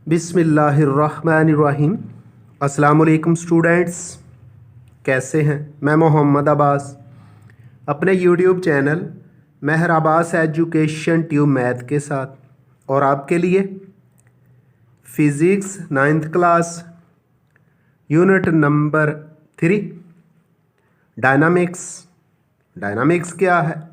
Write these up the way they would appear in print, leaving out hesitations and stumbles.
बिस्मिल्लाहिर्रहमानिर्रहीम। अस्सलाम वालेकुम स्टूडेंट्स, कैसे हैं? मैं मोहम्मद अब्बास अपने यूट्यूब चैनल महर अब्बास एजुकेशन ट्यूब मैथ के साथ और आपके लिए physics 9th class unit number 3 dynamics क्या है?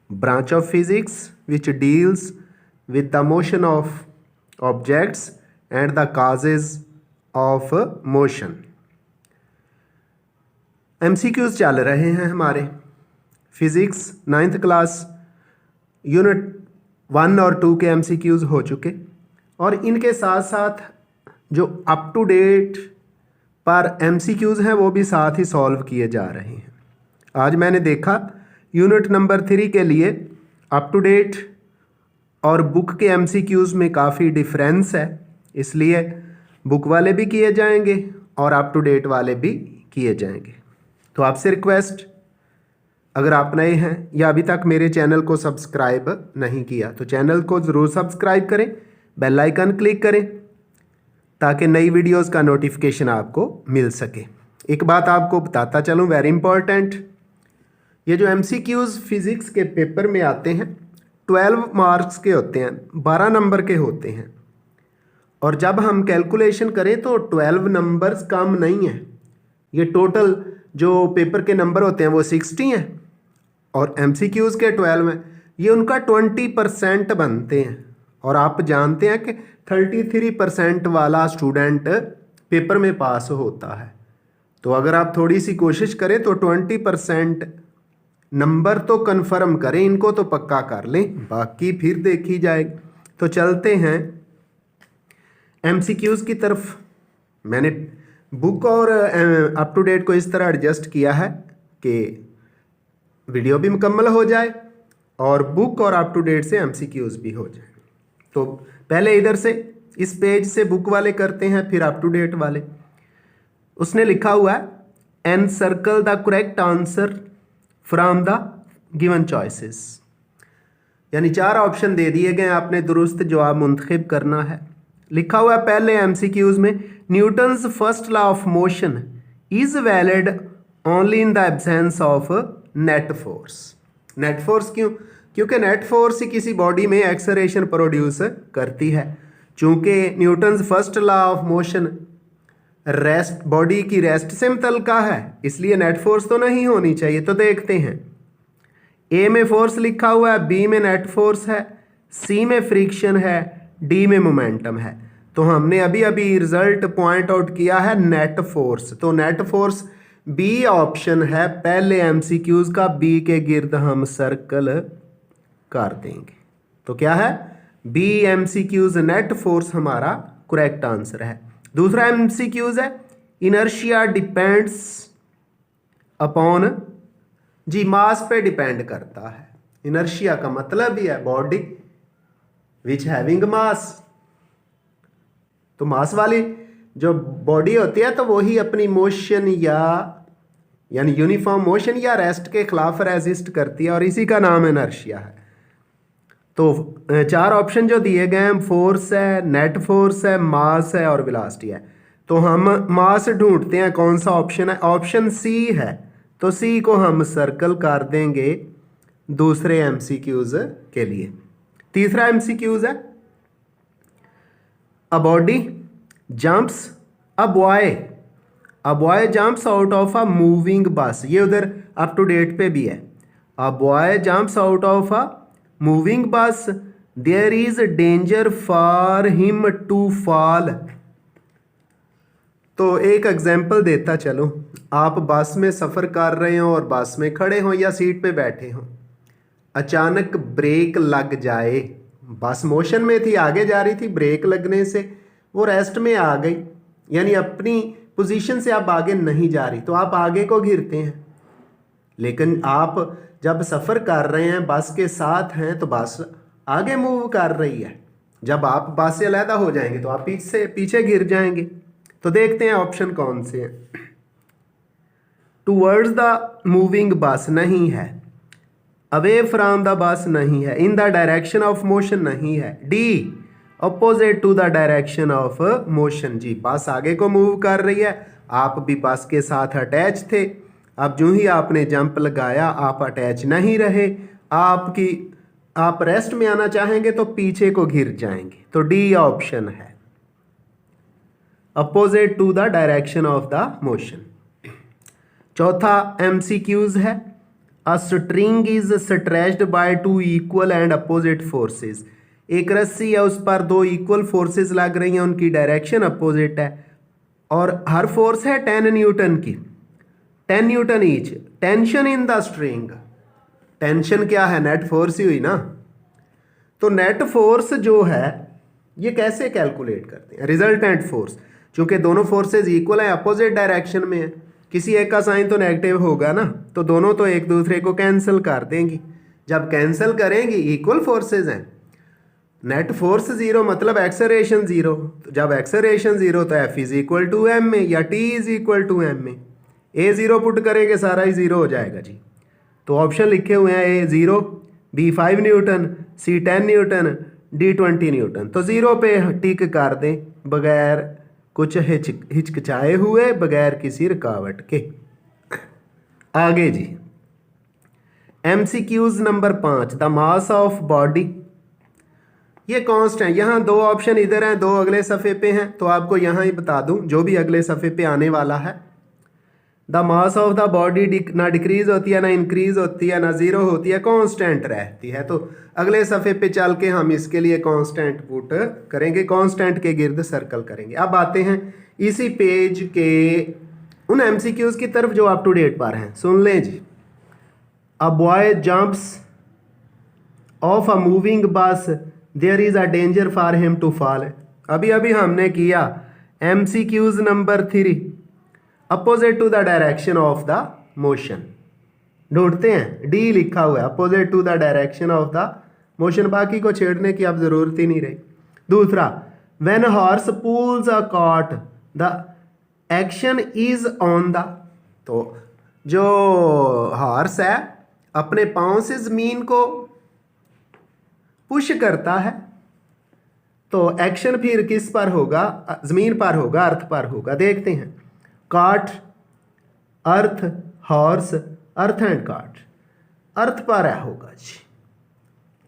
Branch of physics which deals with the motion of objects and the causes of motion. MCQs चल रहे हैं हमारे। फिज़िक्स 9th क्लास यूनिट 1 और 2 के MCQs हो चुके और इनके साथ साथ जो अप टू डेट पर MCQs हैं वो भी साथ ही सॉल्व किए जा रहे हैं। आज मैंने देखा यूनिट नंबर 3 के लिए अप टू डेट और बुक के MCQs में काफ़ी डिफरेंस है, इसलिए बुक वाले भी किए जाएंगे और अप टू डेट वाले भी किए जाएंगे। तो आपसे रिक्वेस्ट, अगर आप नए हैं या अभी तक मेरे चैनल को सब्सक्राइब नहीं किया तो चैनल को ज़रूर सब्सक्राइब करें, बेल आइकन क्लिक करें ताकि नई वीडियोस का नोटिफिकेशन आपको मिल सके। एक बात आपको बताता चलूँ, वेरी इंपॉर्टेंट, ये जो MCQs फिज़िक्स के पेपर में आते हैं 12 मार्क्स के होते हैं, 12 नंबर के होते हैं और जब हम कैलकुलेशन करें तो 12 नंबर्स कम नहीं है। ये टोटल जो पेपर के नंबर होते हैं वो 60 हैं और MCQs के 12 हैं, ये उनका 20% बनते हैं और आप जानते हैं कि 33% वाला स्टूडेंट पेपर में पास होता है। तो अगर आप थोड़ी सी कोशिश करें तो 20% नंबर तो कंफर्म करें, इनको तो पक्का कर लें, बाकी फिर देखी जाएगी। तो चलते हैं MCQs की तरफ। मैंने बुक और अप टू डेट को इस तरह एडजस्ट किया है कि वीडियो भी मुकम्मल हो जाए और बुक और अप टू डेट से MCQs भी हो जाए। तो पहले इधर से इस पेज से बुक वाले करते हैं, फिर अप टू डेट वाले। उसने लिखा हुआ है and circle the correct answer from the given choices, यानी 4 ऑप्शन दे दिए गए, आपने दुरुस्त जवाब मुंतखब करना है। लिखा हुआ है पहले MCQs में, Newton's first law of motion is valid only in the absence of net force. Net force क्यों? क्योंकि नेट फोर्स ही किसी बॉडी में एक्सेलरेशन प्रोड्यूस करती है। चूंकि Newton's first law of motion rest, body की रेस्ट से मुतल्लिका है, इसलिए नेट फोर्स तो नहीं होनी चाहिए। तो देखते हैं, ए में फोर्स लिखा हुआ है, बी में नेट फोर्स है, सी में फ्रिक्शन है, डी में मोमेंटम है। तो हमने अभी अभी रिजल्ट पॉइंट आउट किया है नेट फोर्स, तो नेट फोर्स बी ऑप्शन है पहले MCQs का, बी के गिर्द हम सर्कल कर देंगे। तो क्या है? बी MCQs नेट फोर्स हमारा करेक्ट आंसर है। दूसरा MCQs है इनर्शिया डिपेंड्स अपॉन, जी मास पे डिपेंड करता है। इनर्शिया का मतलब ही है बॉडी विच हैविंग मास, तो मास वाली जो बॉडी होती है तो वही अपनी मोशन यानी यूनिफॉर्म मोशन या रेस्ट के खिलाफ रेजिस्ट करती है और इसी का नाम इनर्शिया है। तो 4 ऑप्शन जो दिए गए हैं, फोर्स है, नेट फोर्स है, मास है और वेलोसिटी है। तो हम मास ढूंढते हैं, कौन सा ऑप्शन है? ऑप्शन सी है, तो सी को हम सर्कल कर देंगे दूसरे MCQs के लिए। तीसरा MCQs है a body jumps, a boy jumps out of a moving bus, ये उधर अप टू डेट पे भी है। A boy jumps out of a moving bus, there is danger for him to fall. तो एक एग्जाम्पल देता चलो, आप बस में सफ़र कर रहे हो और बस में खड़े हो या सीट पे बैठे हो, अचानक ब्रेक लग जाए, बस मोशन में थी, आगे जा रही थी, ब्रेक लगने से वो रेस्ट में आ गई, यानी अपनी पोजीशन से आप आगे नहीं जा रही, तो आप आगे को घिरते हैं। लेकिन आप जब सफ़र कर रहे हैं, बस के साथ हैं, तो बस आगे मूव कर रही है। जब आप बस से अलहदा हो जाएंगे तो आप पीछे गिर जाएंगे। तो देखते हैं ऑप्शन कौन से हैं। टूवर्ड्स द मूविंग बस नहीं है, अवे फ्रॉम द बस नहीं है, in the direction of motion नहीं है, D opposite to the direction of motion. जी, बस आगे को मूव कर रही है, आप भी बस के साथ अटैच थे, अब जो ही आपने जंप लगाया आप अटैच नहीं रहे, आप रेस्ट में आना चाहेंगे तो पीछे को घिर जाएंगे। तो डी ऑप्शन है, opposite to the direction of the motion. चौथा MCQs है, a string is stretched by two equal and opposite forces. एक रस्सी है, उस पर दो इक्वल फोर्सेस लग रही हैं, उनकी डायरेक्शन अपोजिट है और हर फोर्स है 10 न्यूटन की, 10 Newton each. Tension in the string, tension क्या है, नेट फोर्स ही हुई ना। तो नेट फोर्स जो है ये कैसे कैलकुलेट करते हैं, रिजल्टेंट फोर्स, चूंकि दोनों फोर्सेस इक्वल है, अपोजिट डायरेक्शन में है, किसी एक का साइन तो नेगेटिव होगा ना, तो दोनों तो एक दूसरे को कैंसिल कर देंगी। जब कैंसिल करेंगी, इक्वल फोर्सेस हैं, नेट फोर्स जीरो मतलब एक्सेलरेशन जीरो, तो जब एक्सेलरेशन जीरो तो F is equal to M में या T is equal to M में। A जीरो पुट करेंगे सारा ही जीरो हो जाएगा जी। तो ऑप्शन लिखे हुए हैं A 0, B 5 Newton, C 10 Newton, D 20 Newton. तो जीरो पे टिक कर दें बगैर कुछ हिचकिचाए हुए, बगैर किसी रुकावट के। आगे जी, MCQs number 5, the mass of body. ये कॉन्स्ट है, यहाँ दो ऑप्शन इधर हैं, दो अगले सफ़े पे हैं, तो आपको यहाँ ही बता दूं जो भी अगले सफ़े पे आने वाला है। The mass of the body ना डिक्रीज होती है, ना इंक्रीज होती है, ना जीरो होती है, कांस्टेंट रहती है। तो अगले सफ़े पे चल के हम इसके लिए कांस्टेंट पुट करेंगे, कांस्टेंट के गिर्द सर्कल करेंगे। अब आते हैं इसी पेज के उन MCQs की तरफ जो अप टू डेट पर हैं। सुन लें जी, a boy jumps off a moving bus, there is a danger for him to fall. अभी अभी हमने किया MCQs number 3, opposite to the direction of the motion. ढूंढते हैं, डी लिखा हुआ है, opposite to the direction of the motion, बाकी को छेड़ने की अब जरूरत ही नहीं रही। दूसरा, when horse pools a cart the action is on the. तो जो हॉर्स है अपने पांव से जमीन को पुश करता है, तो एक्शन फिर किस पर होगा, जमीन पर होगा, अर्थ पर होगा। देखते हैं, cart, earth, horse, earth and cart, earth पर होगा जी,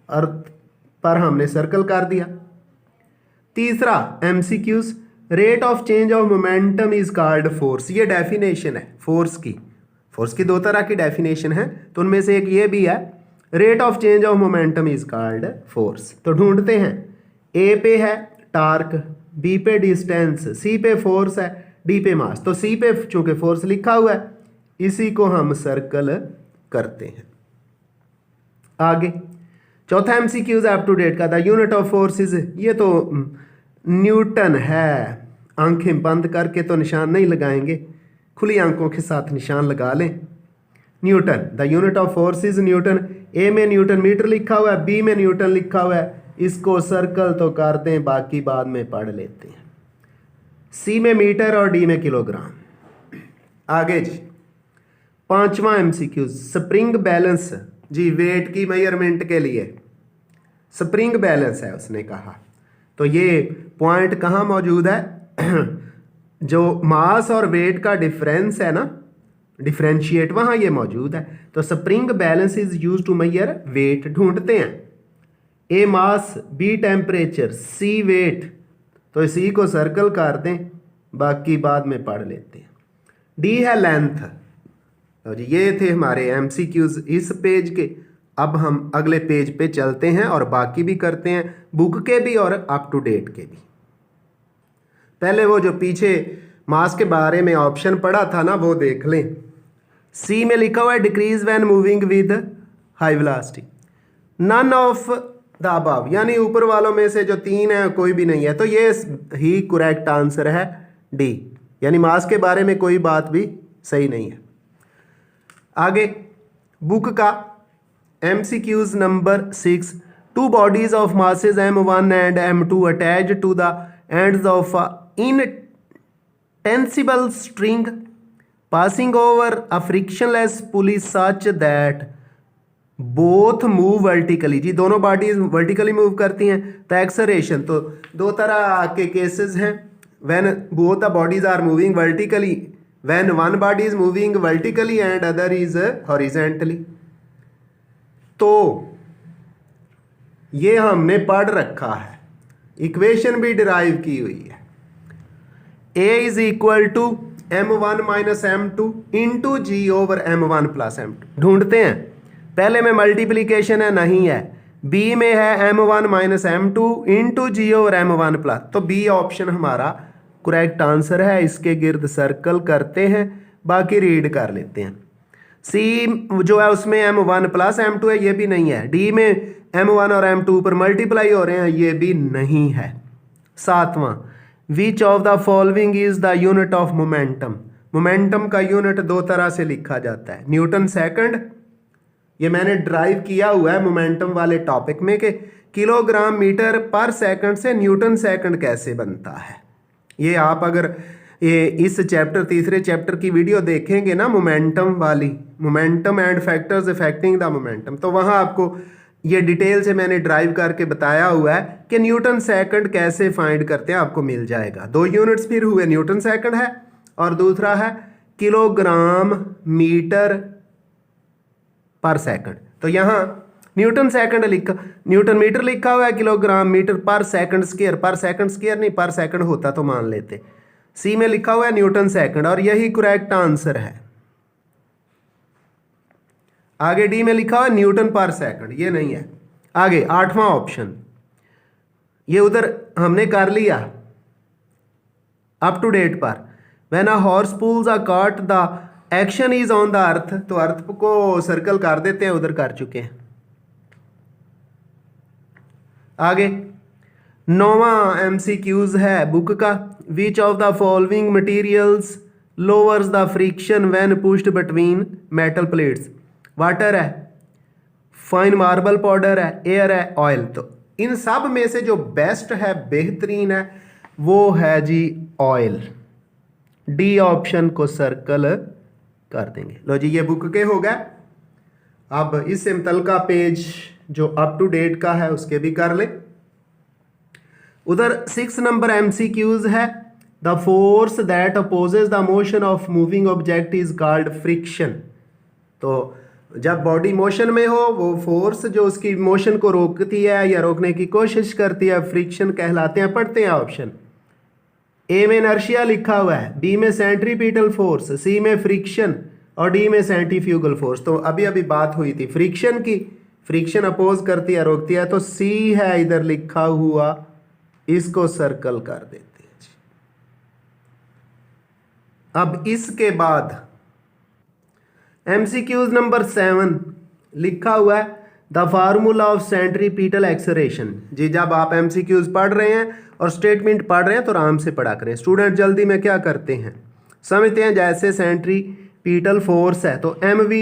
अर्थ पर हमने सर्कल कर दिया। तीसरा MCQs, rate of change of momentum is called force. ये डेफिनेशन है फोर्स की दो तरह की डेफिनेशन है, तो उनमें से एक ये भी है, rate of change of momentum is called force. तो ढूंढते हैं, ए पे है टार्क, बी पे डिस्टेंस, सी पे फोर्स है, डी पे मास। तो सी पे चूंकि फोर्स लिखा हुआ है, इसी को हम सर्कल करते हैं। आगे चौथा MCQs अप टू डेट का, the unit of force is, ये तो न्यूटन है, आंखें बंद करके तो निशान नहीं लगाएंगे, खुली आंखों के साथ निशान लगा लें। Newton, the unit of force is newton. A में न्यूटन मीटर लिखा हुआ है, बी में न्यूटन लिखा हुआ है, इसको सर्कल तो कर दें, बाकी बाद में पढ़ लेते हैं। सी में मीटर और डी में किलोग्राम। आगे जी, पांचवा MCQ, स्प्रिंग बैलेंस। जी, वेट की मेजरमेंट के लिए स्प्रिंग बैलेंस है उसने कहा, तो ये पॉइंट कहाँ मौजूद है जो मास और वेट का डिफरेंस है ना, डिफरेंशिएट, वहाँ ये मौजूद है। तो spring balance is use to measure weight. ढूंढते हैं, A mass, B temperature, C weight, तो इसी को सर्कल कर दें, बाकी बाद में पढ़ लेते हैं। डी है लेंथ। तो जी ये थे हमारे MCQs इस पेज के। अब हम अगले पेज पे चलते हैं और बाकी भी करते हैं, बुक के भी और अप टू डेट के भी। पहले वो जो पीछे मास के बारे में ऑप्शन पढ़ा था ना, वो देख लें। सी में लिखा हुआ है decrease when moving with high velocity. None of the above, यानी ऊपर वालों में से जो तीन है कोई भी नहीं है, तो ये ही करेक्ट आंसर है डी, यानी मास के बारे में कोई बात भी सही नहीं है। आगे बुक का MCQs number 6, two bodies of masses M1 and M2 attach to the ends of inextensible string passing over a frictionless pulley such that both move vertically, जी दोनों बॉडीज वर्टिकली मूव करती हैं, तो एक्सरेशन, तो दो तरह के केसेस हैं, when both the bodies are moving vertically, when one body is moving vertically and other is horizontally. तो ये हमने पढ़ रखा है, इक्वेशन भी डिराइव की हुई है, A is equal to M1 minus M2 into g over M1 plus M2 ढूंढते हैं। पहले में मल्टीप्लीकेशन है, नहीं है। B में है M1 minus M2 into g over M1 plus, तो B ऑप्शन हमारा करेक्ट आंसर है। इसके गिर्द सर्कल करते हैं, बाकी रीड कर लेते हैं। C जो है उसमें M1 प्लस M2 है, ये भी नहीं है। D में M1 और M2 पर मल्टीप्लाई हो रहे हैं, ये भी नहीं है। सातवां, which of the following is the unit of momentum. Momentum का यूनिट दो तरह से लिखा जाता है, न्यूटन सेकंड, ये मैंने ड्राइव किया हुआ है मोमेंटम वाले टॉपिक में कि किलोग्राम मीटर पर सेकंड से न्यूटन सेकंड कैसे बनता है। ये आप अगर ये इस चैप्टर, तीसरे चैप्टर की वीडियो देखेंगे ना, मोमेंटम वाली, momentum and factors affecting the momentum, तो वहाँ आपको ये डिटेल से मैंने ड्राइव करके बताया हुआ है कि न्यूटन सेकंड कैसे फाइंड करते हैं, आपको मिल जाएगा। दो यूनिट्स फिर हुए, न्यूटन सेकंड है और दूसरा है किलोग्राम मीटर पर सेकंड। तो यहाँ न्यूटन सेकंड लिखा, न्यूटन मीटर लिखा हुआ है, किलोग्राम मीटर पर सेकंड स्क्वायर नहीं, पर सेकंड होता तो मान लेते। सी में लिखा हुआ है न्यूटन सेकंड और यही करेक्ट आंसर है। आगे डी में लिखा हुआ है न्यूटन पर सेकंड, ये नहीं है। आगे आठवां ऑप्शन, ये उधर हमने कर लिया अप टू डेट पर। When a horse pools a cart the action is on the earth, तो अर्थ को सर्कल कर देते हैं, उधर कर चुके हैं। आगे नौवां MCQs है बुक का, which of the following materials lowers the friction when pushed between metal plates. Water है, फाइन मार्बल पाउडर है, एयर है, ऑयल। तो इन सब में से जो बेस्ट है, बेहतरीन है, वो है जी ऑयल। डी ऑप्शन को सर्कल कर देंगे। लो जी, ये बुक के हो गए। अब इससे मुतल्लिका पेज जो अप टू डेट का है उसके भी कर ले। उधर 6 नंबर MCQs है, the force that opposes the motion of moving object is called friction. तो जब बॉडी मोशन में हो, वो फोर्स जो उसकी मोशन को रोकती है या रोकने की कोशिश करती है, फ्रिक्शन कहलाते हैं। पढ़ते हैं ऑप्शन। ए में इनर्शिया लिखा हुआ है, बी में सेंट्रीपिटल फोर्स, सी में फ्रिक्शन और डी में सेंट्रीफ्यूगल फोर्स। तो अभी अभी बात हुई थी फ्रिक्शन की, फ्रिक्शन अपोज करती है, रोकती है, तो सी है इधर लिखा हुआ, इसको सर्कल कर देते हैं। अब इसके बाद MCQs नंबर 7 लिखा हुआ है, the formula of centripetal acceleration. जी जब आप MCQs पढ़ रहे हैं और स्टेटमेंट पढ़ रहे हैं तो आराम से पढ़ा करें। स्टूडेंट जल्दी में क्या करते हैं, समझते हैं। जैसे सेंट्रीपिटल फोर्स है तो mv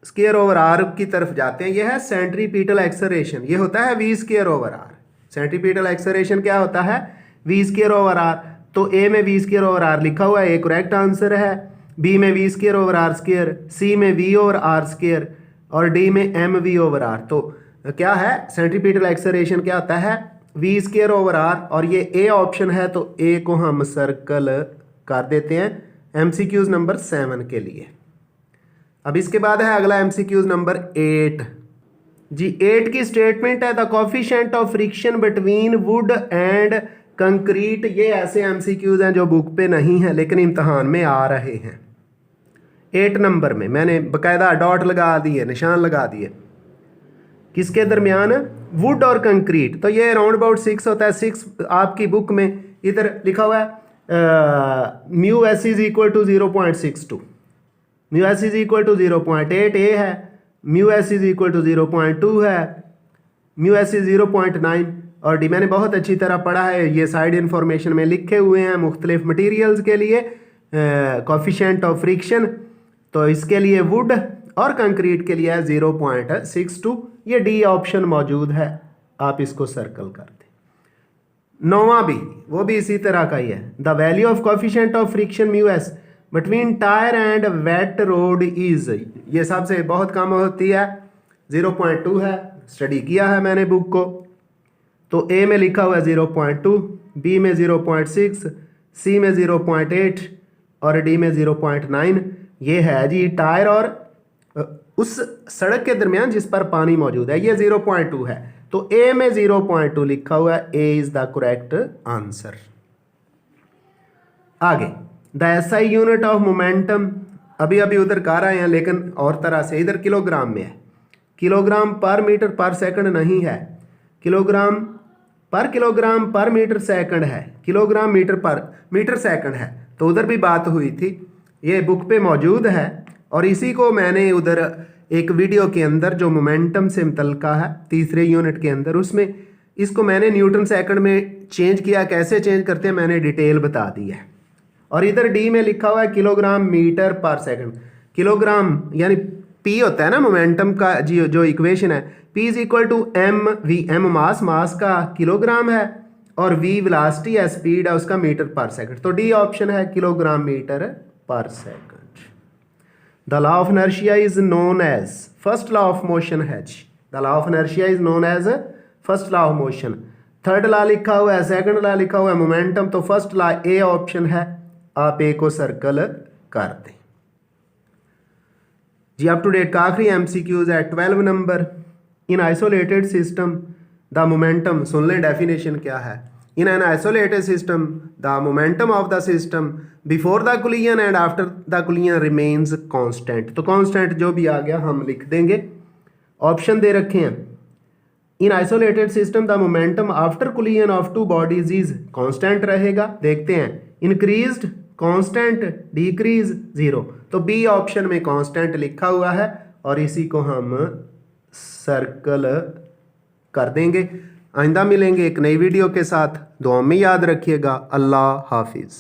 स्क्वायर ओवर r की तरफ जाते हैं, यह है सेंट्रीपिटल एक्सलेरेशन, ये होता है v square over r। Centripetal acceleration क्या होता है, v स्क्वायर ओवर r। तो a में v स्क्वायर ओवर r लिखा हुआ है, एक करेक्ट आंसर है। बी में V square over R square, C में वी ओवर आर स्क्वायर और डी में एम वी ओवर आर। तो क्या है, सेंट्रीपिटल एक्सलेरेशन क्या होता है, वी स्क्वायर ओवर आर, और ये ए ऑप्शन है तो ए को हम सर्कल कर देते हैं MCQs नंबर 7 के लिए। अब इसके बाद है अगला MCQs नंबर 8। जी 8 की स्टेटमेंट है, the coefficient of friction between would and concrete. ये ऐसे MCQs हैं जो बुक पे नहीं है लेकिन इम्तहान में आ रहे हैं। 8 नंबर में मैंने बकायदा डॉट लगा दिए, निशान लगा दिए, किसके दरमियान, वुड और कंक्रीट। तो ये राउंड अबाउट 6 होता है। 6 आपकी बुक में इधर लिखा हुआ है mu s is equal to 0.62, mu s is equal to 0.8 ए है, mu s is equal to 0.2 है, म्यू एस इज 0.9 और डी मैंने बहुत अच्छी तरह पढ़ा है, ये साइड इन्फॉर्मेशन में लिखे हुए हैं मुख्तलिफ मटीरियल्स के लिए कोफिशिएंट ऑफ फ्रिक्शन। तो इसके लिए वुड और कंक्रीट के लिए है 0.62, ये डी ऑप्शन मौजूद है, आप इसको सर्कल कर दें। 9वां भी वो भी इसी तरह का ही है। The value of coefficient of friction mu s between tyre and wet road is, ये सबसे बहुत कम होती है, 0.2 है, स्टडी किया है मैंने बुक को। तो ए में लिखा हुआ है 0.2, बी में 0.6, सी में 0.8 और डी में 0.9। ये है जी टायर और उस सड़क के दरमियान जिस पर पानी मौजूद है, ये 0.2 है, तो ए में 0.2 लिखा हुआ है, ए इज द करेक्ट आंसर। आगे the SI unit of momentum, अभी अभी उधर कर आए हैं लेकिन और तरह से, इधर किलोग्राम में है, किलोग्राम पर मीटर पर सेकंड नहीं है, किलोग्राम पर मीटर सेकंड है, किलोग्राम मीटर सेकंड है। तो उधर भी बात हुई थी, ये बुक पे मौजूद है और इसी को मैंने उधर एक वीडियो के अंदर जो मोमेंटम से मुतल्लिका है तीसरे यूनिट के अंदर, उसमें इसको मैंने न्यूटन सेकंड में चेंज किया, कैसे चेंज करते हैं मैंने डिटेल बता दी है। और इधर डी में लिखा हुआ है किलोग्राम मीटर पर सेकंड, किलोग्राम यानी पी होता है ना मोमेंटम का जो इक्वेशन है, P is equal to M V, M mass का किलोग्राम है और V वेलोसिटी है, स्पीड है उसका मीटर पर सेकंड। तो डी ऑप्शन है किलोग्राम मीटर पर second. The law of inertia is known as first law of motion है। The law of inertia is known as first law of motion. Third law लिखा हुआ है, second law लिखा हुआ है momentum, तो फर्स्ट लॉ ए ऑप्शन है, आप ए को सर्कल कर दें जी। अप टू डेट का आखिरी एमसीक्यूज है 12 number. In isolated system the momentum, सुन लें डेफिनेशन क्या है। In an isolated system the momentum of the system before the collision and after the collision remains constant. तो कांस्टेंट जो भी आ गया हम लिख देंगे। ऑप्शन दे रखे हैं, इन isolated system the momentum after collision of two bodies is constant रहेगा। देखते हैं, इंक्रीज्ड, कांस्टेंट, डिक्रीज, जीरो। तो बी ऑप्शन में कांस्टेंट लिखा हुआ है और इसी को हम सर्कल कर देंगे। आइंदा मिलेंगे एक नई वीडियो के साथ, दुआ में याद रखिएगा। अल्लाह हाफिज़।